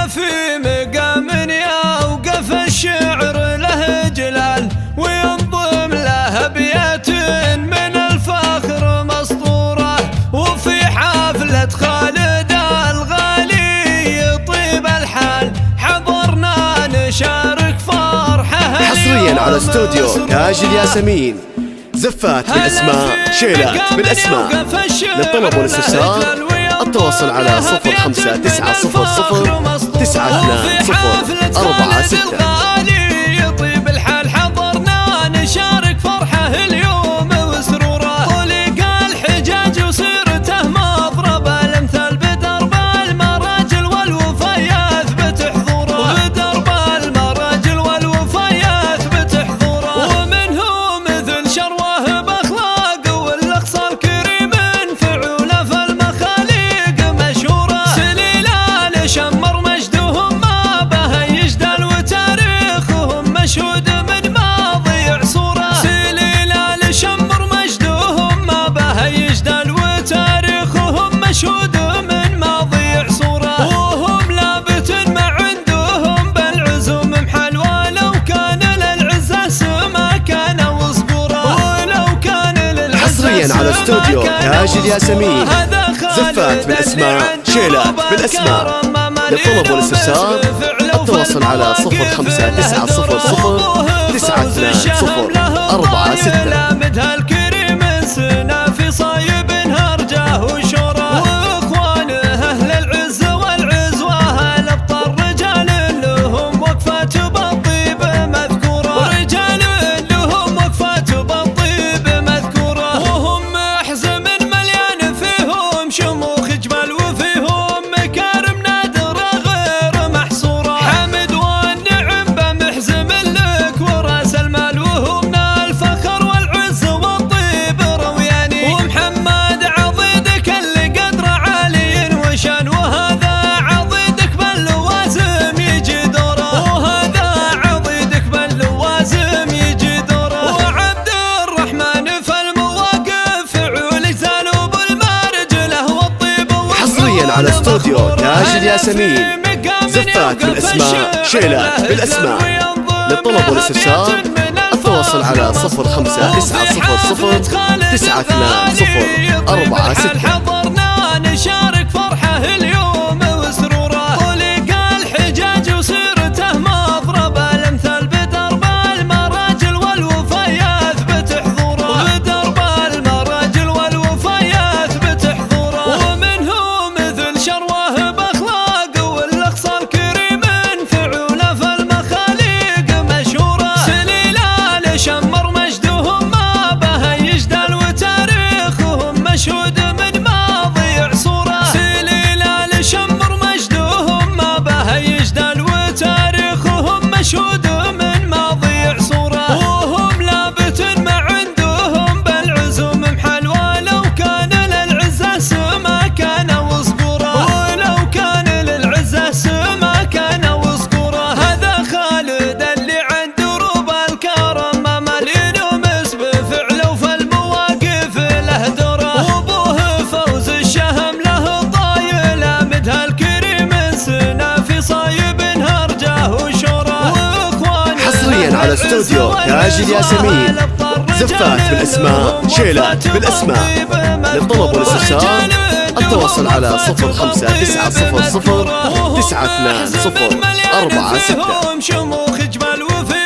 في مقام يوقف الشعر له جلال وينظم له أبيات من الفخر مسطورة، وفي حفلة خالد الغالي يطيب الحال حضرنا نشارك فرحه. حصريا على استوديو تاج الياسمين، زفات بالاسماء، شيلات بالاسماء. للطلب والاستفسار التواصل على 059009209246. يطيب الحال حضرنا نشارك فرحه اليوم وسروره، طلق الحجاج وصيرته مضرب الامثال بدرب المراجل والوفا يثبت حضوره، بدرب المراجل والوفا يثبت حضوره، ومنه مثل شروه باخلاق والاقصى الكريم فعوله في المخاليق مشهوره، سليلان شمر مجدهم ما به يجدل وتاريخهم مشهود من ماضي عصوره، سليلان شمر مجدهم ما به يجدل وتاريخهم مشهود من ماضي عصوره، وهم لابت ما عندهم بالعزوم محل، ولو كان للعزة سما كان وصبوره، ولو كان للعزة حصريا على استوديو تاج الياسمين، زفات بالاسماء، شيلات بالاسماء. للطلب والاستفسار التواصل على 0590092046. مدها الكريم سنا في صايب هرجه وشوره، واخوانه اهل العز والعزوه الابطال رجال لهم وقفه بالطيب مذكوره، رجال لهم وقفه بالطيب مذكوره، وهم محزم مليان فيهم شموخ جبال وفيهم مكارم نادره غير محصوره، حمد والنعم بمحزم لك وراس المال وهم الفخر والعز والطيب روياني، ومحمد عضيدك اللي قدره عالي وشان، وهذا عضيدك باللوازم يجي دوره، وهذا عضيدك باللوازم يجي دوره، وعبد الرحمن في المواقف فعول زالوا بالمرجله والطيب. حصريا على استوديو تاج الياسمين، زفات بالاسماء، شيلات بالاسماء. للطلب والاستفسار التواصل على 0590092046. حضرنا نشارك فرحه اليوم وسروره، طلق الحجاج وصيرته مضرب الامثال بدرب المراجل والوفا يثبت حضوره، بدرب المراجل والوفا يثبت حضوره، ومنه مثل شروه باخلاق والاقصى الكريم فعوله في المخاليق مشهوره، سليلان شمر مجدهم ما به يجدل وتاريخهم مشهود من ماضي عصوره، سليلان شمر مجدهم ما به يجدل وتاريخهم مشهود من ماضي عصوره، وهم لابت ما عندهم بالعزوم محل، ولو كان للعزة سما كان وصبوره، ولو كان للعزة سما كان وصبوره، هذا خالد اللي عند دروب الكرم مالين ومس بفعله وفي المواقف له دوره، وابوه فوز الشهم له طايله مدها الكريم سنا في صايب هرجه وشوره، واخوانه حصريا على استوديو تاج الياسمين، زفات بالاسماء، شيلات بالاسماء. للطلب والاستفسار التواصل على 059009209246. شموخ جبال وفي